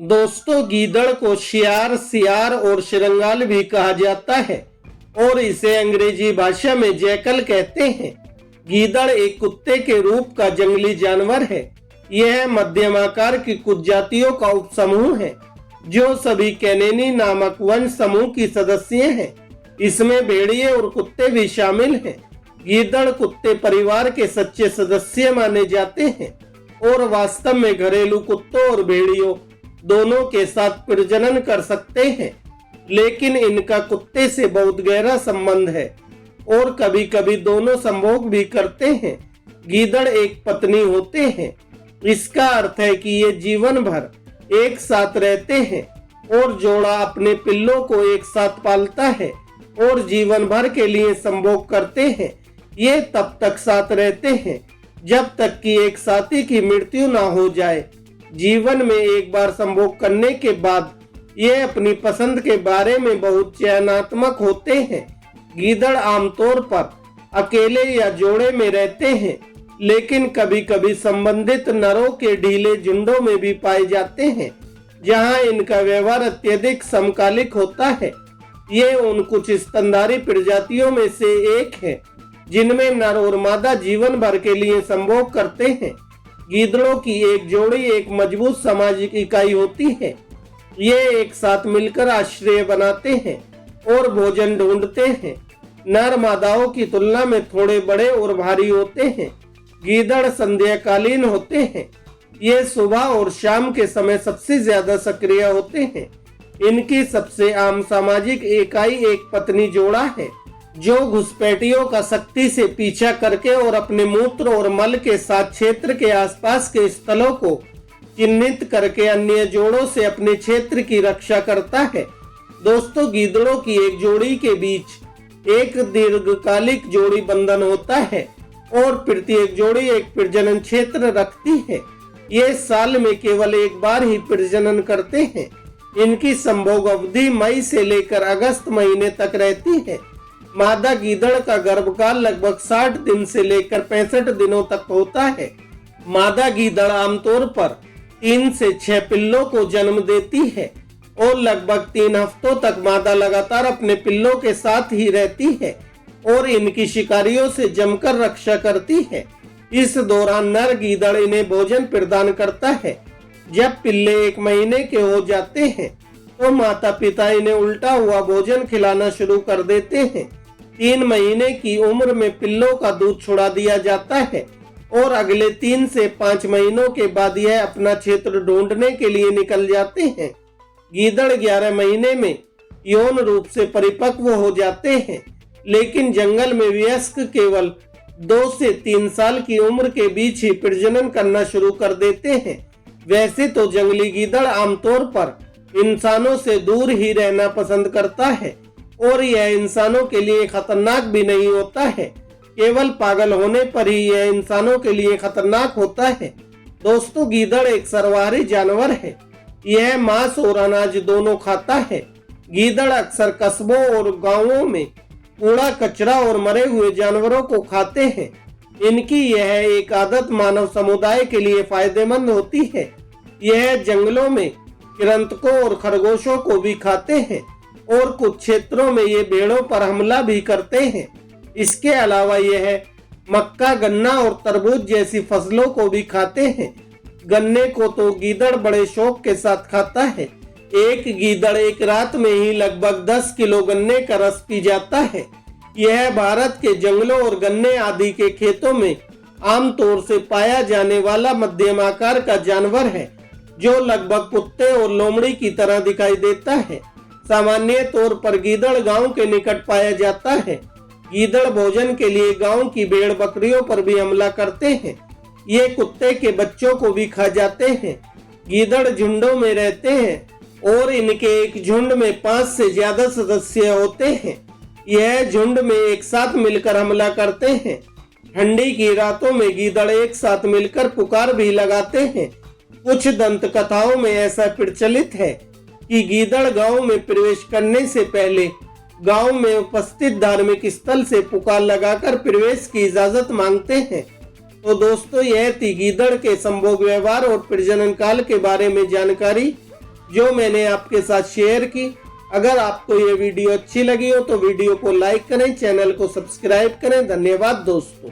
दोस्तों, गीदड़ को शियार, सियार और श्रृंगाल भी कहा जाता है और इसे अंग्रेजी भाषा में जैकल कहते हैं। गीदड़ एक कुत्ते के रूप का जंगली जानवर है। यह मध्यम आकार की कुछ जातियों का उपसमूह है जो सभी कैनेनी नामक वंश समूह की सदस्य हैं। इसमें भेड़िए और कुत्ते भी शामिल हैं। गीदड़ कुत्ते परिवार के सच्चे सदस्य माने जाते हैं और वास्तव में घरेलू कुत्तों और भेड़ियों दोनों के साथ प्रजनन कर सकते हैं, लेकिन इनका कुत्ते से बहुत गहरा संबंध है और कभी कभी दोनों संभोग भी करते हैं। गीदड़ एक पत्नी होते हैं। इसका अर्थ है कि ये जीवन भर एक साथ रहते हैं और जोड़ा अपने पिल्लों को एक साथ पालता है और जीवन भर के लिए संभोग करते हैं। ये तब तक साथ रहते हैं जब तक कि एक साथी की मृत्यु ना हो जाए। जीवन में एक बार संभोग करने के बाद ये अपनी पसंद के बारे में बहुत चयनात्मक होते हैं। गीदड़ आमतौर पर अकेले या जोड़े में रहते हैं, लेकिन कभी कभी संबंधित नरों के ढीले झुंडों में भी पाए जाते हैं, जहां इनका व्यवहार अत्यधिक समकालिक होता है। ये उन कुछ स्तनधारी प्रजातियों में से एक है जिनमें नर और मादा जीवन भर के लिए संभोग करते हैं। गीदड़ों की एक जोड़ी एक मजबूत सामाजिक इकाई होती है। ये एक साथ मिलकर आश्रय बनाते हैं और भोजन ढूंढते हैं। नर मादाओं की तुलना में थोड़े बड़े और भारी होते हैं। गीदड़ संध्याकालीन होते हैं। ये सुबह और शाम के समय सबसे ज्यादा सक्रिय होते हैं। इनकी सबसे आम सामाजिक इकाई एक पत्नी जोड़ा है जो घुसपैठियों का सख्ती से पीछा करके और अपने मूत्र और मल के साथ क्षेत्र के आसपास के स्थलों को चिन्हित करके अन्य जोड़ों से अपने क्षेत्र की रक्षा करता है। दोस्तों, गीदड़ों की एक जोड़ी के बीच एक दीर्घकालिक जोड़ी बंधन होता है और प्रत्येक जोड़ी एक प्रजनन क्षेत्र रखती है। ये साल में केवल एक बार ही प्रजनन करते हैं। इनकी संभोग अवधि मई से लेकर अगस्त महीने तक रहती है। मादा गीदड़ का गर्भकाल लगभग 60 दिन से लेकर 65 दिनों तक होता है। मादा गीदड़ आमतौर पर 3 से 6 पिल्लों को जन्म देती है और लगभग 3 हफ्तों तक मादा लगातार अपने पिल्लों के साथ ही रहती है और इनकी शिकारियों से जमकर रक्षा करती है। इस दौरान नर गीदड़ इन्हें भोजन प्रदान करता है। जब पिल्ले 1 महीने के हो जाते हैं तो माता पिता इन्हें उल्टा हुआ भोजन खिलाना शुरू कर देते हैं। 3 महीने की उम्र में पिल्लों का दूध छुड़ा दिया जाता है और अगले 3 से 5 महीनों के बाद यह अपना क्षेत्र ढूंढने के लिए निकल जाते हैं। गीदड़ 11 महीने में यौन रूप से परिपक्व हो जाते हैं, लेकिन जंगल में वयस्क केवल 2 से 3 साल की उम्र के बीच ही प्रजनन करना शुरू कर देते हैं। वैसे तो जंगली गीदड़ आमतौर पर इंसानों से दूर ही रहना पसंद करता है और यह इंसानों के लिए खतरनाक भी नहीं होता है। केवल पागल होने पर ही यह इंसानों के लिए खतरनाक होता है। दोस्तों, गीदड़ एक सर्वाहारी जानवर है। यह मांस और अनाज दोनों खाता है। गीदड़ अक्सर कस्बों और गांवों में कूड़ा कचरा और मरे हुए जानवरों को खाते हैं। इनकी यह एक आदत मानव समुदाय के लिए फायदेमंद होती है। यह जंगलों में कृंतकों और खरगोशों को भी खाते हैं और कुछ क्षेत्रों में ये भेड़ों पर हमला भी करते हैं। इसके अलावा यह मक्का, गन्ना और तरबूज जैसी फसलों को भी खाते हैं। गन्ने को तो गीदड़ बड़े शौक के साथ खाता है। एक गीदड़ एक रात में ही लगभग 10 किलो गन्ने का रस पी जाता है। यह भारत के जंगलों और गन्ने आदि के खेतों में आमतौर से पाया जाने वाला मध्यम आकार का जानवर है जो लगभग कुत्ते और लोमड़ी की तरह दिखाई देता है। सामान्य तौर पर गीदड़ गांव के निकट पाया जाता है। गीदड़ भोजन के लिए गांव की भेड़ बकरियों पर भी हमला करते हैं। ये कुत्ते के बच्चों को भी खा जाते हैं। गीदड़ झुंडों में रहते हैं और इनके एक झुंड में 5 से ज्यादा सदस्य होते हैं। यह झुंड में एक साथ मिलकर हमला करते हैं। ठंडी की रातों में गीदड़ एक साथ मिलकर पुकार भी लगाते हैं। कुछ दंत कथाओं में ऐसा प्रचलित है कि गीदड़ गांव में प्रवेश करने से पहले गांव में उपस्थित धार्मिक स्थल से पुकार लगाकर प्रवेश की इजाजत मांगते हैं। तो दोस्तों, यह थी गीदड़ के संभोग व्यवहार और प्रजनन काल के बारे में जानकारी। जो मैंने आपके साथ शेयर की। अगर आपको ये वीडियो अच्छी लगी हो तो वीडियो को लाइक करें, चैनल को सब्सक्राइब करें। धन्यवाद दोस्तों।